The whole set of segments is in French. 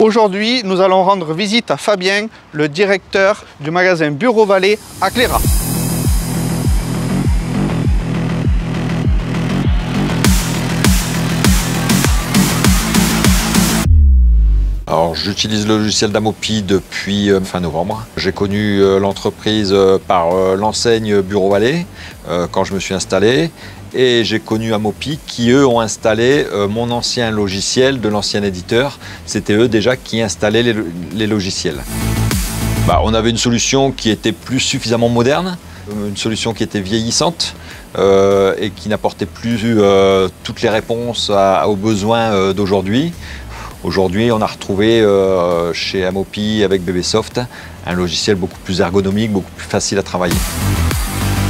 Aujourd'hui, nous allons rendre visite à Fabien, le directeur du magasin Bureau Vallée à Cléra. Alors, j'utilise le logiciel d'Amopi depuis fin novembre. J'ai connu l'entreprise par l'enseigne Bureau Vallée quand je me suis installé. Et j'ai connu Amopi qui, eux, ont installé mon ancien logiciel de l'ancien éditeur. C'était eux déjà qui installaient les logiciels. On avait une solution qui était plus suffisamment moderne, une solution qui était vieillissante et qui n'apportait plus toutes les réponses aux besoins d'aujourd'hui. Aujourd'hui, on a retrouvé chez Amopi avec BBSoft un logiciel beaucoup plus ergonomique, beaucoup plus facile à travailler.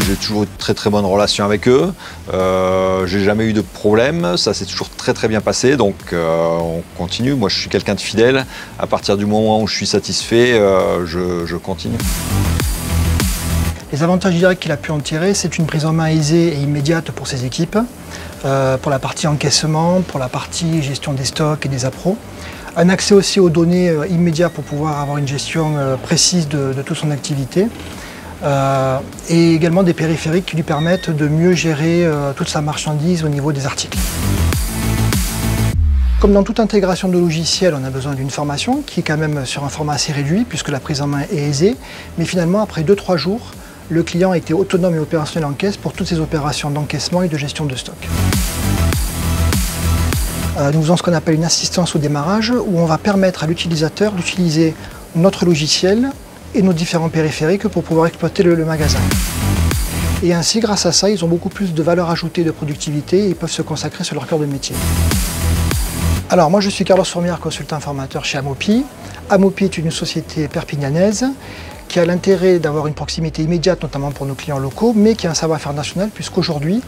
J'ai toujours eu de très bonnes relations avec eux. J'ai jamais eu de problème. Ça s'est toujours très bien passé. Donc on continue. Moi, je suis quelqu'un de fidèle. À partir du moment où je suis satisfait, je continue. Les avantages directs qu'il a pu en tirer, c'est une prise en main aisée et immédiate pour ses équipes, pour la partie encaissement, pour la partie gestion des stocks et des appros. Un accès aussi aux données immédiat pour pouvoir avoir une gestion précise de toute son activité. Et également des périphériques qui lui permettent de mieux gérer toute sa marchandise au niveau des articles. Comme dans toute intégration de logiciel, on a besoin d'une formation qui est quand même sur un format assez réduit puisque la prise en main est aisée. Mais finalement, après 2-3 jours, le client a été autonome et opérationnel en caisse pour toutes ses opérations d'encaissement et de gestion de stock. Nous faisons ce qu'on appelle une assistance au démarrage où on va permettre à l'utilisateur d'utiliser notre logiciel et nos différents périphériques pour pouvoir exploiter le magasin. Et ainsi, grâce à ça, ils ont beaucoup plus de valeur ajoutée de productivité et ils peuvent se consacrer sur leur cœur de métier. Alors moi je suis Carlos Fourmière, consultant formateur chez Amopi. Amopi est une société perpignanaise qui a l'intérêt d'avoir une proximité immédiate, notamment pour nos clients locaux, mais qui a un savoir-faire national puisqu'aujourd'hui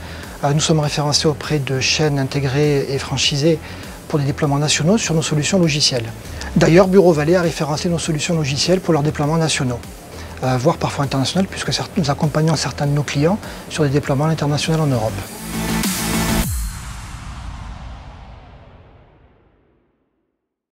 nous sommes référencés auprès de chaînes intégrées et franchisées pour des déploiements nationaux sur nos solutions logicielles. D'ailleurs, Bureau Vallée a référencé nos solutions logicielles pour leurs déploiements nationaux, voire parfois internationaux, puisque nous accompagnons certains de nos clients sur des déploiements internationaux en Europe.